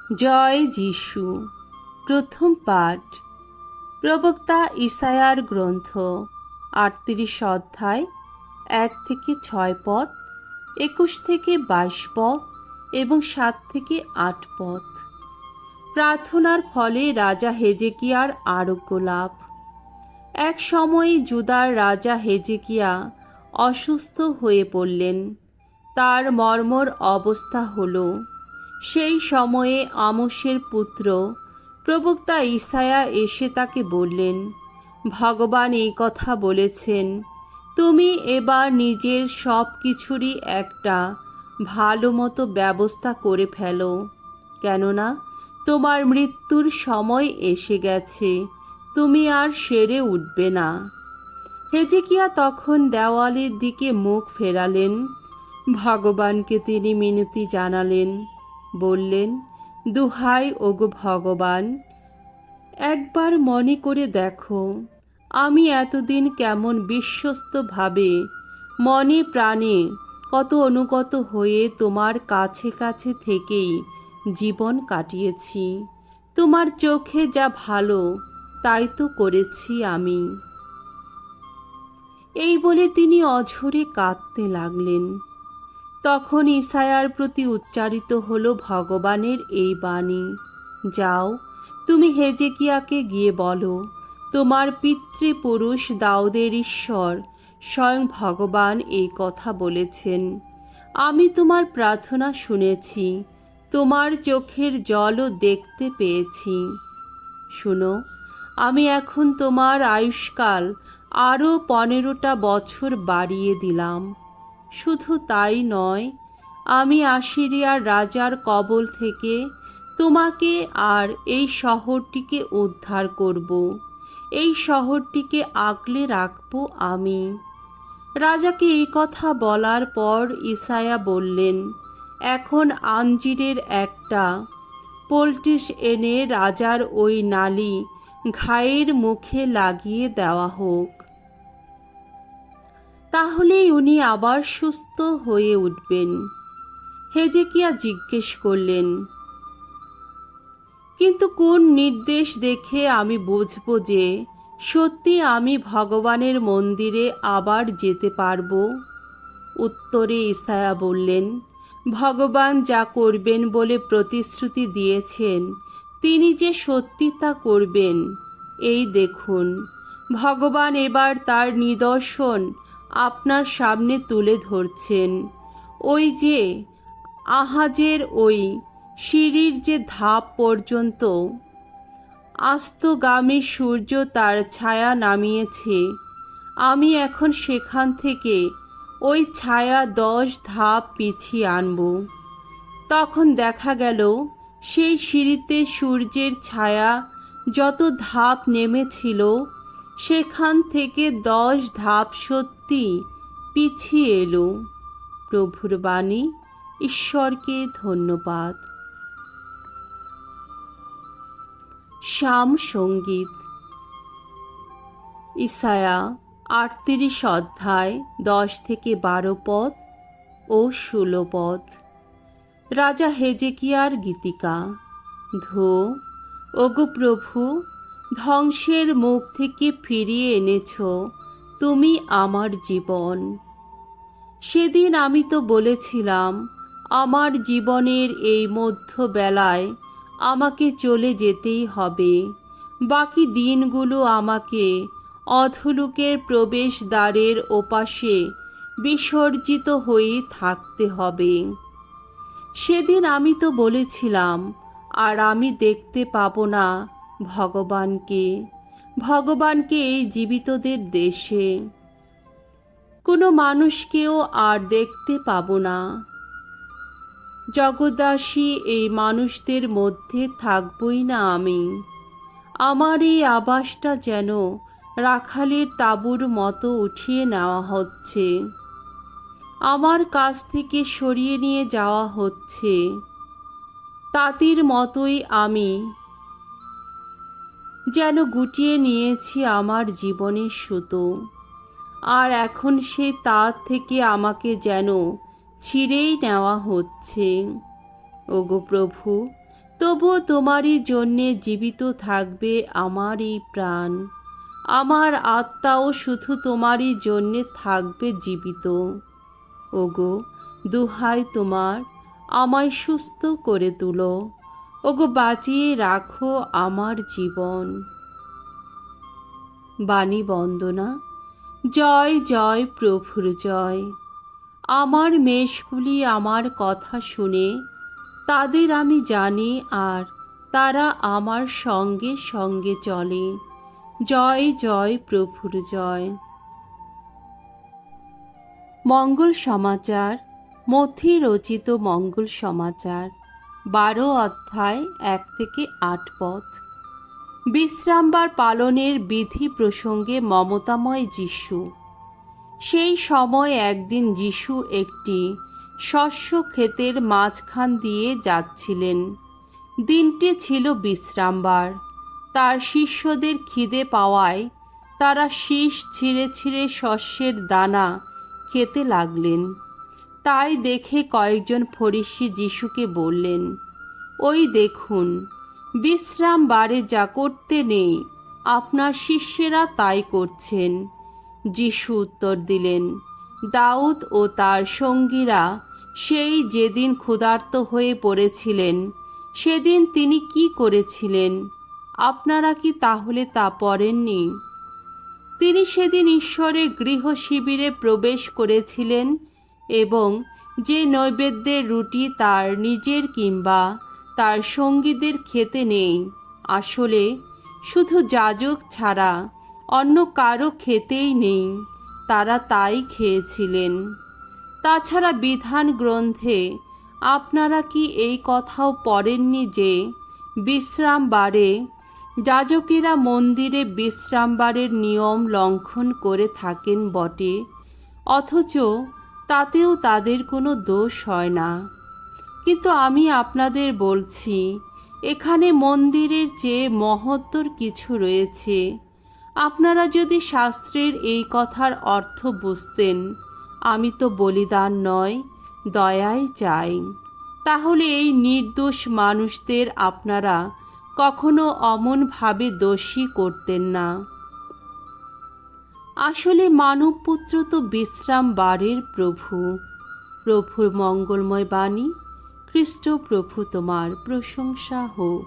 জয় যিশু। প্রথম পাঠ প্রবক্তা ইসায়ার গ্রন্থ ৩৮ অধ্যায় ১ থেকে ৬ পদ, ২১ থেকে ২২ পদ এবং ৭ থেকে ৮ পদ। প্রার্থনার ফলে রাজা হেজেকিয়ার আরোগ্য লাভ। এক সময়ে জুদার রাজা হেজেকিয়া অসুস্থ হয়ে পড়লেন। তার মর্মর অবস্থা হল, সেই সময়ে আমোসের পুত্র প্রবক্তা ইসায়া এসে তাকে বললেন, ভগবান এই কথা বলেছেন, তুমি এবার নিজের সব কিছুরই একটা ভালো মতো ব্যবস্থা করে ফেলো, কেননা তোমার মৃত্যুর সময় এসে গেছে, তুমি আর সেরে উঠবে না। হেজেকিয়া তখন দেওয়ালের দিকে মুখ ফেরালেন। ভগবানকে তিনি মিনতি জানালেন, বললেন, দুহাই ওগো ভগবান, একবার মনে করে দেখো, আমি এতদিন কেমন বিশ্বস্তভাবে মনে প্রাণে কত অনুগত হয়ে তোমার কাছে কাছে থেকেই জীবন কাটিয়েছি। তোমার চোখে যা ভালো তাই তো করেছি আমি। এই বলে তিনি অঝরে কাঁদতে লাগলেন। তখন ইসায়ার প্রতি উচ্চারিত হল ভগবানের এই বাণী, যাও, তুমি হেজেকিয়াকে গিয়ে বলো, তোমার পিতৃপুরুষ দাউদের ঈশ্বর স্বয়ং ভগবান এই কথা বলেছেন, আমি তোমার প্রার্থনা শুনেছি, তোমার চোখের জলও দেখতে পেয়েছি। শুনো, আমি এখন তোমার আয়ুষ্কাল আরও 15টা বছর বাড়িয়ে দিলাম। শুধু তাই নয়, আমি আসিরিয়ার রাজার কবল থেকে তোমাকে আর এই শহরটিকে উদ্ধার করব। এই শহরটিকে আগলে রাখব আমি। রাজাকে এই কথা বলার পর ইসায়া বললেন, এখন আঞ্জিরের একটা পোলটিস এনে রাজার ওই নালি ঘায়ের মুখে লাগিয়ে দেওয়া হোক, তাহলেই উনি আবার সুস্থ হয়ে উঠবেন। হেজেকিয়া জিজ্ঞেস করলেন, কিন্তু কোন নির্দেশ দেখে আমি বুঝব যে সত্যি আমি ভগবানের মন্দিরে আবার যেতে পারব? উত্তরে ইসায়া বললেন, ভগবান যা করবেন বলে প্রতিশ্রুতি দিয়েছেন, তিনি যে সত্যি তা করবেন। এই দেখুন, ভগবান এবার তার নিদর্শন আপনার সামনে তুলে ধরছেন। ওই যে আহাজের ওই সিঁড়ির যে ধাপ পর্যন্ত আস্তগামী সূর্য তার ছায়া নামিয়েছে, আমি এখন সেখান থেকে ওই ছায়া 10 ধাপ পিছিয়ে আনব। তখন দেখা গেল, সেই সিঁড়িতে সূর্যের ছায়া যত ধাপ নেমেছিল, সেখান থেকে 10 ধাপ সত্যি পিছিয়ে এলো। প্রভুর বাণী। ঈশ্বরকে ধন্যবাদ। শাম সঙ্গীত। ইসায়া ৩৮ অধ্যায় 10 থেকে 12 পদ ও 16 পদ। রাজা হেজেকিয়ার গীতিকা। ধো, ওগো প্রভু, ধ্বংসের মুখ থেকে ফিরিয়ে এনেছ তুমি আমার জীবন। সেদিন আমি তো বলেছিলাম, আমার জীবনের এই মধ্যবেলায় আমাকে চলে যেতেই হবে। বাকি দিনগুলো আমাকে অধোলোকের প্রবেশদ্বারের ওপাশে বিসর্জিত হয়ে থাকতে হবে। সেদিন আমি তো বলেছিলাম, আর আমি দেখতে পাবো না ভগবানকে এই জীবিতদের দেশে। কোনো মানুষকেও আর দেখতে পাবো না। জগদাসী এই মানুষদের মধ্যে থাকবই না আমি। আমার এই আবাসটা যেন রাখালের তাঁবুর মতো উঠিয়ে নেওয়া হচ্ছে, আমার কাছ থেকে সরিয়ে নিয়ে যাওয়া হচ্ছে। তাঁতির মতোই আমি যেন গুটিয়ে নিয়েছি আমার জীবনের সুতো, আর এখন সেই তার থেকে আমাকে যেন ছিঁড়েই নেওয়া হচ্ছে। ওগো প্রভু, তবুও তোমারই জন্যে জীবিত থাকবে আমার এই প্রাণ। আমার আত্মাও শুধু তোমারই জন্যে থাকবে জীবিত। ওগো, দুহাই তোমার, আমায় সুস্থ করে তুলো। ওগো, বাঁচিয়ে রাখো আমার জীবন। বাণী বন্দনা। জয় জয় প্রভুর জয়। আমার মেষগুলি আমার কথা শুনে, তাদের আমি জানি, আর তারা আমার সঙ্গে সঙ্গে চলে। জয় জয় প্রভুর জয়। মঙ্গল সমাচার। মথি রচিত মঙ্গল সমাচার 12 অধ্যায় 1 থেকে 8 পদ। বিশ্রামবার পালনের বিধি প্রসঙ্গে মমতাময় যিশু। সেই সময় একদিন যিশু একটি শস্য ক্ষেতের মাঝখান দিয়ে যাচ্ছিলেন। দিনটি ছিল বিশ্রামবার। তার শিষ্যদের খিদে পাওয়ায় তারা শীষ ছিঁড়ে ছিঁড়ে শস্যের দানা খেতে লাগলেন। তাই দেখে কয়েকজন ফরিসি যিশুকে বললেন, ওই দেখুন, বিশ্রামবারে যা করতে নেই আপনার শিষ্যেরা তাই করছেন। যিশু উত্তর দিলেন, দাউদ ও তার সঙ্গীরা সেই যেদিন ক্ষুধার্ত হয়ে পড়েছিলেন, সেদিন তিনি কি করেছিলেন? আপনারা কি তাহলে তা পড়েননি? তিনি সেদিন ঈশ্বরের গৃহ শিবিরে প্রবেশ করেছিলেন এবং যে নৈবেদ্যের রুটি তার নিজের কিংবা তার সঙ্গীদের খেতে নেই, আসলে শুধু যাজক ছাড়া অন্য কারো খেতেই নেই, তারা তাই খেয়েছিলেন। তাছাড়া বিধান গ্রন্থে আপনারা কি এই কথাও পড়েননি যে বিশ্রামবারে যাজকেরা মন্দিরে বিশ্রামবারের নিয়ম লঙ্ঘন করে থাকেন বটে, অথচ তাতেও তাদের কোনো দোষ হয় না। কিন্তু আমি আপনাদের বলছি, এখানে মন্দিরের চেয়ে মহত্তর কিছু রয়েছে। আপনারা যদি শাস্ত্রের এই কথার অর্থ বুঝতেন, আমি তো বলিদান নয়, দয়াই চাই, তাহলে এই নির্দোষ মানুষদের আপনারা কখনো অমনভাবে দোষী করতেন না। আসলে মানবপুত্র তো বিশ্রামবারের প্রভু। প্রভুর মঙ্গলময় বাণী। খ্রিস্ট প্রভু তোমার প্রশংসা হোক।